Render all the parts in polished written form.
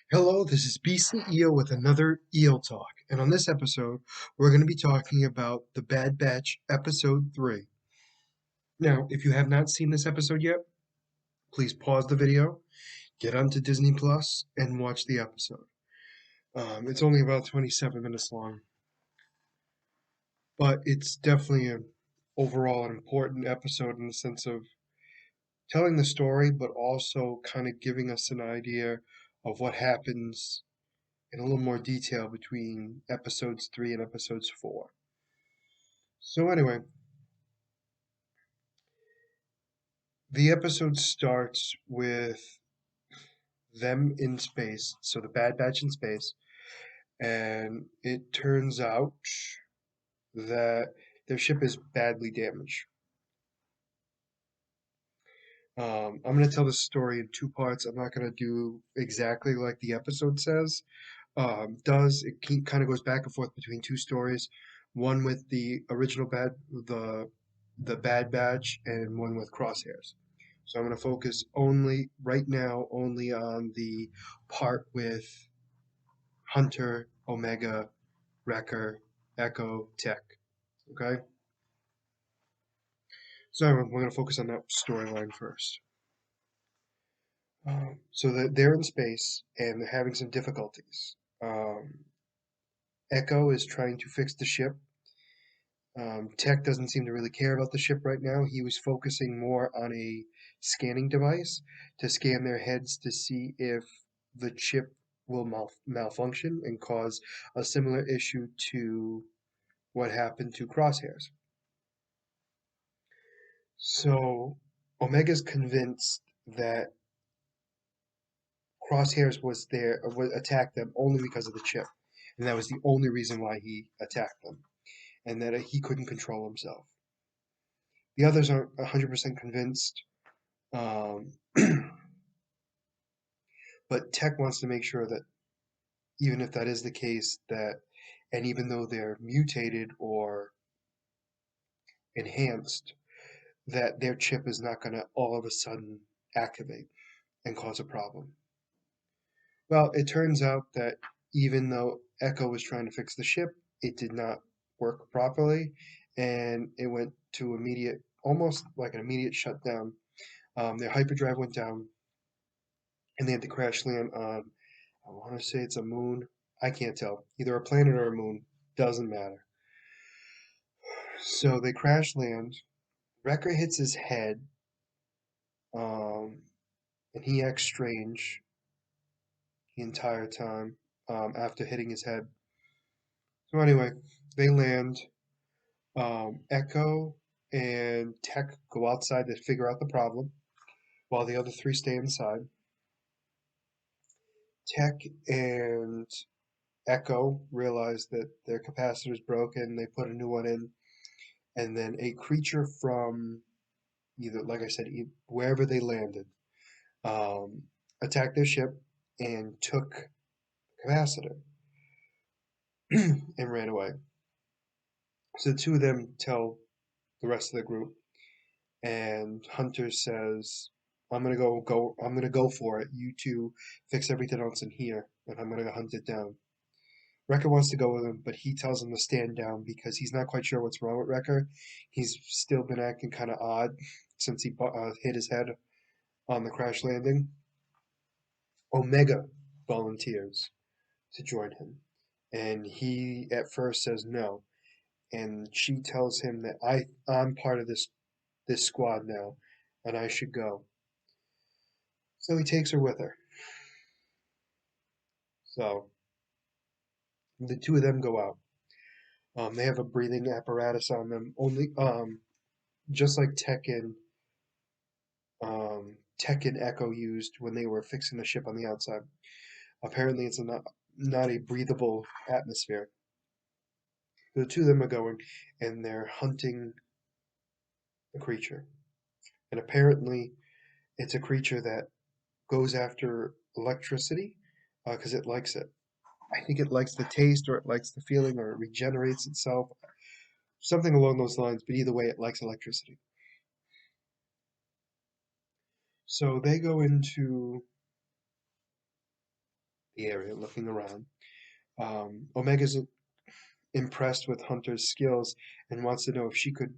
Hello, this is BC Eel with another Eel Talk, and on this episode, we're going to be talking about The Bad Batch Episode 3. Now, if you have not seen this episode yet, please pause the video, get onto Disney Plus, and watch the episode. It's only about 27 minutes long, but it's definitely overall an important episode in the sense of telling the story, but also kind of giving us an idea of what happens in a little more detail between episodes 3 and episodes 4. So, anyway, the episode starts with them in space, so the Bad Batch in space, and it turns out that their ship is badly damaged. I'm going to tell this story in two parts. I'm not going to do exactly like the episode says. It kind of goes back and forth between two stories, one with the original the Bad Batch, and one with Crosshairs. So I'm going to focus right now, only on the part with Hunter, Omega, Wrecker, Echo, Tech. Okay? So we're going to focus on that storyline first. So they're in space and they're having some difficulties. Echo is trying to fix the ship. Tech doesn't seem to really care about the ship right now. He was focusing more on a scanning device to scan their heads to see if the chip will malfunction and cause a similar issue to what happened to Crosshairs. So Omega's convinced that Crosshairs would attack them only because of the chip, and that was the only reason why he attacked them, and that he couldn't control himself. The others aren't 100% convinced. Um, but Tech wants to make sure that even if that is the case, and even though they're mutated or enhanced, that their chip is not going to all of a sudden activate and cause a problem. Well, it turns out that even though Echo was trying to fix the ship, it did not work properly, and it went to almost like an immediate shutdown. Their hyperdrive went down, and they had to crash land on, I want to say it's a moon. I can't tell. Either a planet or a moon. Doesn't matter. So they crash land. Wrecker hits his head, um, and he acts strange the entire time after hitting his head. So anyway, they land. Echo and Tech go outside to figure out the problem, while the other three stay inside. Tech and Echo realize that their capacitor is broken. They put a new one in, and then a creature from either, like I said, wherever they landed, um, attacked their ship and took the capacitor and ran away. So the two of them tell the rest of the group, and Hunter says, I'm gonna go for it. You two fix everything else in here, and I'm gonna hunt it down." Wrecker wants to go with him, but he tells him to stand down because he's not quite sure what's wrong with Wrecker. He's still been acting kind of odd since he hit his head on the crash landing. Omega volunteers to join him, and he at first says no, and she tells him that I'm part of this squad now, and I should go. So he takes her with her. So the two of them go out. They have a breathing apparatus on them, only just like Tech and Echo used when they were fixing the ship on the outside. Apparently, it's not a breathable atmosphere. The two of them are going, and they're hunting a creature. And apparently, it's a creature that goes after electricity because it likes it. I think it likes the taste, or it likes the feeling, or it regenerates itself. Something along those lines, but either way, it likes electricity. So they go into the area, looking around. Omega's impressed with Hunter's skills and wants to know if she could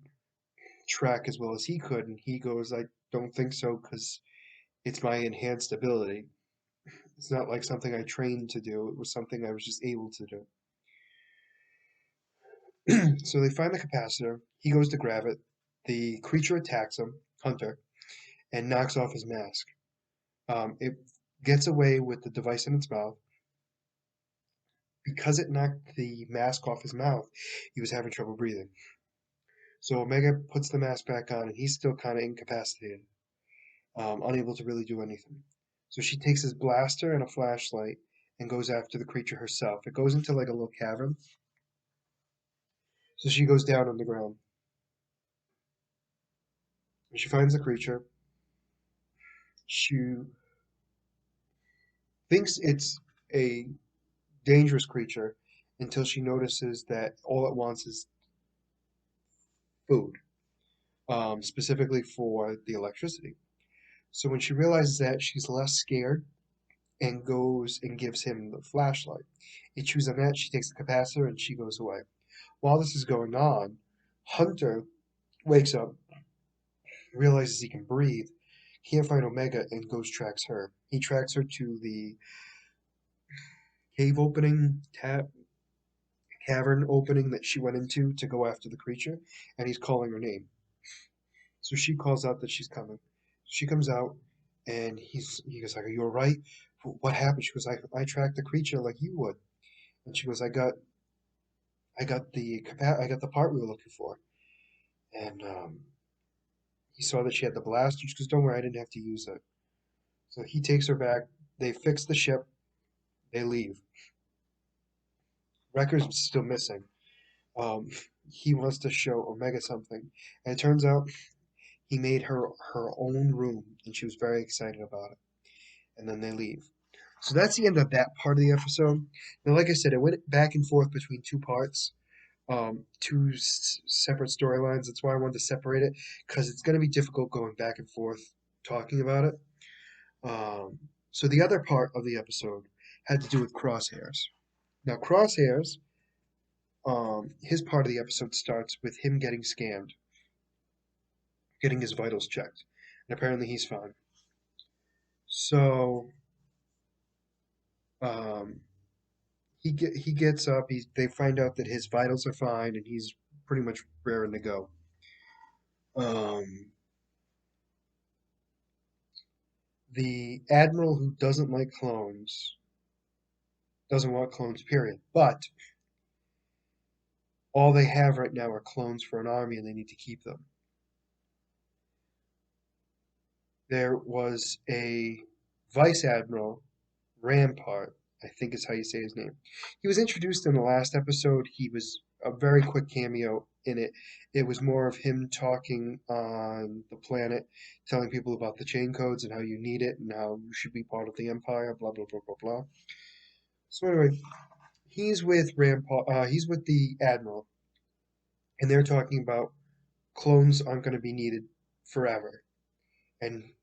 track as well as he could, and he goes, "I don't think so, because it's my enhanced ability. It's not like something I trained to do. It was something I was just able to do." So they find the capacitor. He goes to grab it. The creature attacks him, Hunter, and knocks off his mask. It gets away with the device in its mouth. Because it knocked the mask off his mouth, he was having trouble breathing. So Omega puts the mask back on, and he's still kind of incapacitated, unable to really do anything. So she takes his blaster and a flashlight and goes after the creature herself. It goes into like a little cavern. So she goes down on the ground. When she finds the creature, she thinks it's a dangerous creature until she notices that all it wants is food, specifically for the electricity. So when she realizes that, she's less scared and goes and gives him the flashlight. He chews on that, she takes the capacitor, and she goes away. While this is going on, Hunter wakes up, realizes he can breathe, can't find Omega, and goes tracks her. He tracks her to the cave opening, cavern opening that she went into to go after the creature, and he's calling her name. So she calls out that she's coming. She comes out, and he goes like, "Are you all right? What happened?" She goes, "I tracked the creature like you would." And she goes, I got the part we were looking for." And he saw that she had the blaster. She goes, "Don't worry, I didn't have to use it." So he takes her back. They fix the ship. They leave. Wrecker's still missing. Um, he wants to show Omega something, and it turns out he made her own room, and she was very excited about it. And then they leave. So that's the end of that part of the episode. Now, like I said, it went back and forth between two parts, two separate storylines. That's why I wanted to separate it, because it's going to be difficult going back and forth talking about it. So the other part of the episode had to do with Crosshairs. Now, Crosshairs, his part of the episode starts with him getting scanned, getting his vitals checked, and apparently he's fine. So um, he gets up. They find out that his vitals are fine, and he's pretty much raring to go. Um, the admiral who doesn't like clones doesn't want clones, period. But all they have right now are clones for an army, and they need to keep them. There was a vice admiral, Rampart, I think is how you say his name. He was introduced in the last episode. He was a very quick cameo in it. It was more of him talking on the planet, telling people about the chain codes and how you need it and how you should be part of the Empire, blah blah blah blah blah. So anyway, he's with Rampart. He's with the Admiral, and they're talking about clones aren't going to be needed forever. And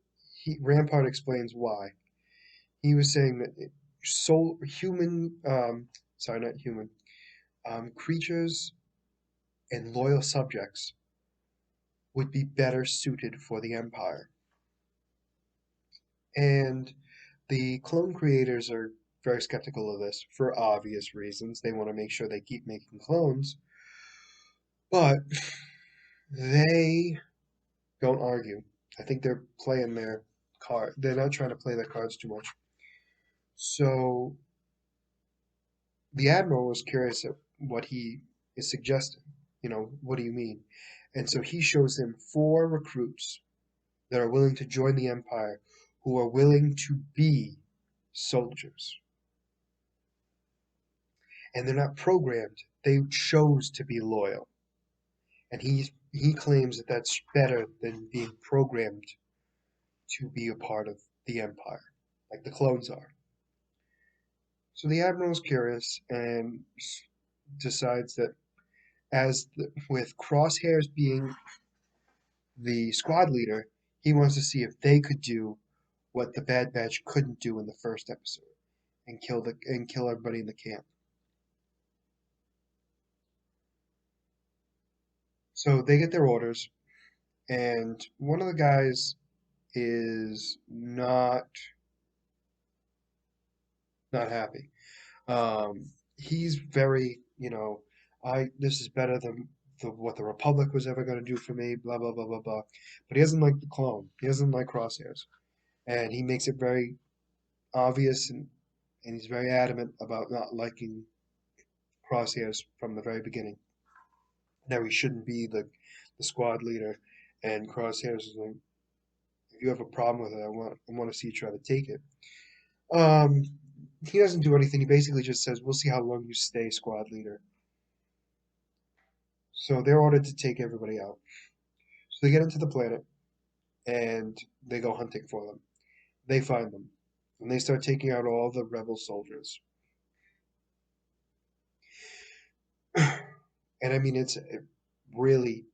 Rampart explains why. He was saying that sorry, not human, creatures and loyal subjects would be better suited for the Empire. And the clone creators are very skeptical of this for obvious reasons. They want to make sure they keep making clones, but they don't argue. I think they're playing their card. They're not trying to play their cards too much. So the admiral was curious at what he is suggesting. What do you mean? And so he shows him four recruits that are willing to join the empire, who are willing to be soldiers. And they're not programmed. They chose to be loyal. And he claims that that's better than being programmed to be a part of the empire, like the clones are. So the admiral is curious and decides that with Crosshairs being the squad leader, he wants to see if they could do what the Bad Batch couldn't do in the first episode, and kill everybody in the camp. So they get their orders, and one of the guys is not happy. He's very, I this is better than what the Republic was ever going to do for me, blah blah blah blah blah. But he doesn't like the clone. He doesn't like Crosshairs, and he makes it very obvious, and he's very adamant about not liking Crosshairs from the very beginning. Now he shouldn't be the squad leader, and Crosshairs is like, if you have a problem with it, I want to see you try to take it. Um, he doesn't do anything. He basically just says, "We'll see how long you stay squad leader." So they're ordered to take everybody out. So they get into the planet and they go hunting for them. They find them and they start taking out all the rebel soldiers. And I mean, it's really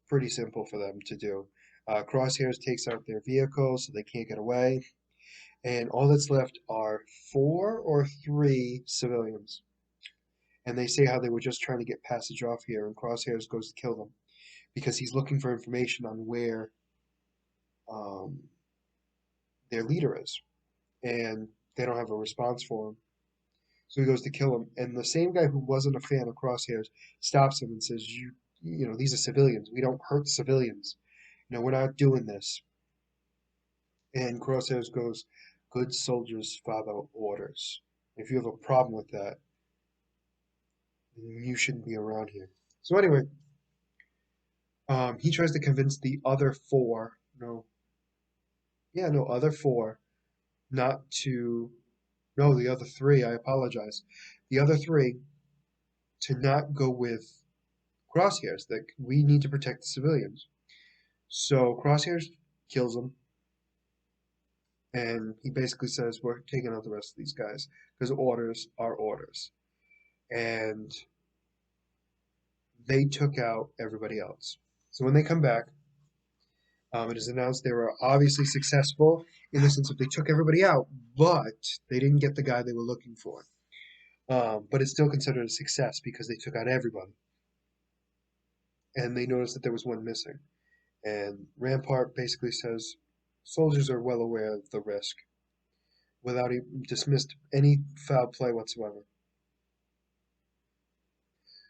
pretty simple for them to do. Crosshairs takes out their vehicles so they can't get away, and all that's left are 4 or 3 civilians. And they say how they were just trying to get passage off here, and Crosshairs goes to kill them because he's looking for information on where um, their leader is, and they don't have a response for him. So he goes to kill him, and the same guy who wasn't a fan of Crosshairs stops him and says, these are civilians. We don't hurt civilians. We're not doing this." And Crosshairs goes, "Good soldiers follow orders. If you have a problem with that, you shouldn't be around here." So anyway, he tries to convince the other four, no, yeah, no, other four, not to, no, the other three, I apologize. The other three to not go with Crosshairs, that we need to protect the civilians. So Crosshairs kills him, and he basically says, "We're taking out the rest of these guys because orders are orders." And they took out everybody else. So when they come back, it is announced they were obviously successful in the sense that they took everybody out, but they didn't get the guy they were looking for. But it's still considered a success because they took out everybody. And they noticed that there was one missing. And Rampart basically says soldiers are well aware of the risk without he dismissed any foul play whatsoever.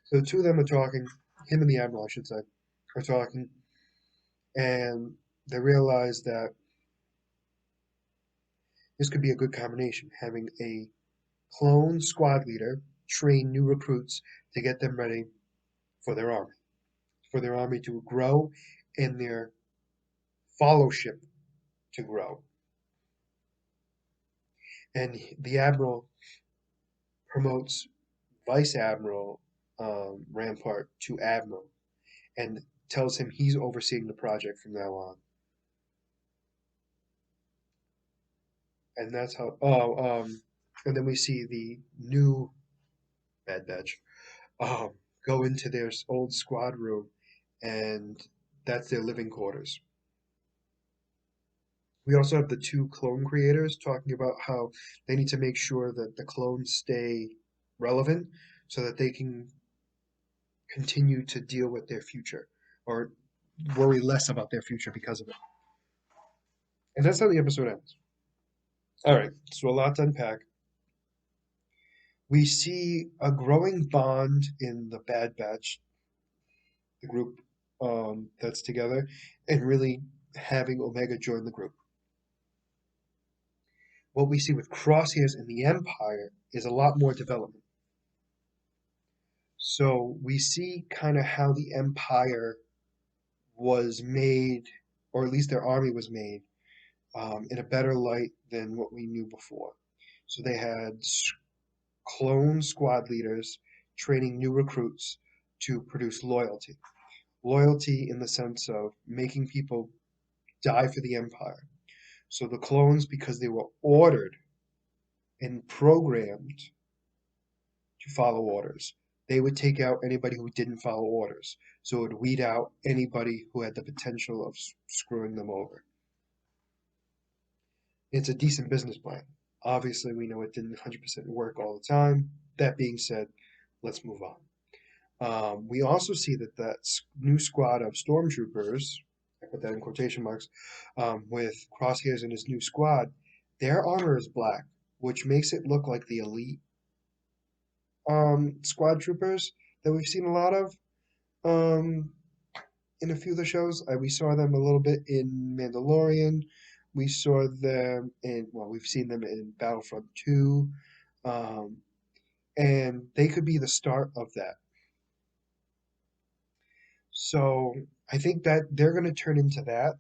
So the two of them are talking, him and the Admiral, I should say, are talking, and they realize that this could be a good combination, having a clone squad leader train new recruits to get them ready for their army to grow and their fellowship to grow. And the Admiral promotes Vice Admiral Rampart to Admiral and tells him he's overseeing the project from now on. And that's how. And then we see the new Bad Batch um, go into their old squad room, and that's their living quarters. We also have the two clone creators talking about how they need to make sure that the clones stay relevant so that they can continue to deal with their future or worry less about their future because of it. And that's how the episode ends. All right, so a lot to unpack. We see a growing bond in the Bad Batch, the group that's together, and really having Omega join the group. What we see with Crosshairs in the Empire is a lot more development. So we see kind of how the Empire was made, or at least their army was made, in a better light than what we knew before. So they had clone squad leaders training new recruits to produce loyalty. Loyalty in the sense of making people die for the Empire. So the clones, because they were ordered and programmed to follow orders, they would take out anybody who didn't follow orders. So it would weed out anybody who had the potential of screwing them over. It's a decent business plan. Obviously, we know it didn't 100% work all the time. That being said, let's move on. We also see that new squad of stormtroopers, I put that in quotation marks, with Crosshairs and his new squad, their armor is black, which makes it look like the elite squad troopers that we've seen a lot of um, in a few of the shows. We saw them a little bit in Mandalorian. We saw them in, well, we've seen them in Battlefront 2. Um, and they could be the start of that. So I think that they're going to turn into that.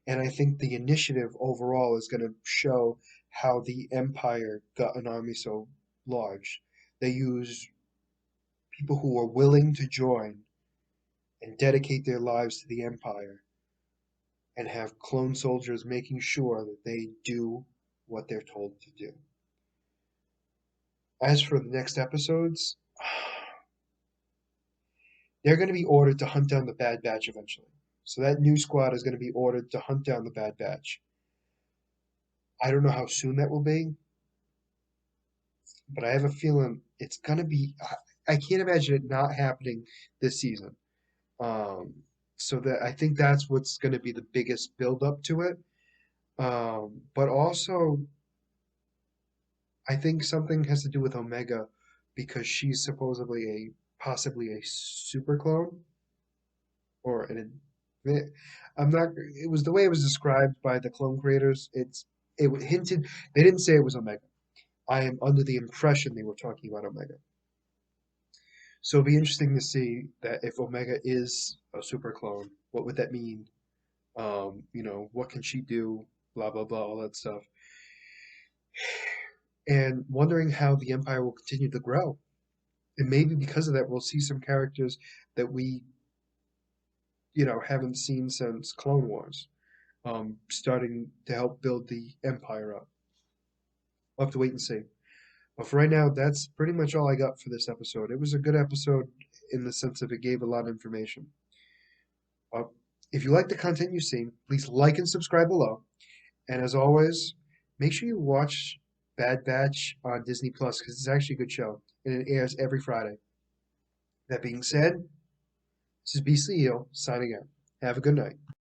And I think the initiative overall is going to show how the Empire got an army so large. They use people who are willing to join and dedicate their lives to the Empire and have clone soldiers making sure that they do what they're told to do. As for the next episodes, they're going to be ordered to hunt down the Bad Batch eventually. So that new squad is going to be ordered to hunt down the Bad Batch. I don't know how soon that will be, but I have a feeling it's going to be. I can't imagine it not happening this season. Um, so that I think that's what's going to be the biggest build up to it. But also, I think something has to do with Omega because she's supposedly possibly a super clone or I'm not. It was the way it was described by the clone creators. It hinted. They didn't say it was Omega. I am under the impression they were talking about Omega. So it'll be interesting to see that if Omega is a super clone, what would that mean? What can she do? Blah blah blah, all that stuff. And wondering how the Empire will continue to grow. And maybe because of that, we'll see some characters that we, haven't seen since Clone Wars, starting to help build the Empire up. We'll have to wait and see. But for right now, that's pretty much all I got for this episode. It was a good episode in the sense of it gave a lot of information. Uh, if you like the content you've seen, please like and subscribe below. And as always, make sure you watch Bad Batch on Disney Plus because it's actually a good show and it airs every Friday. That being said, this is Beastly Eel signing out. Have a good night.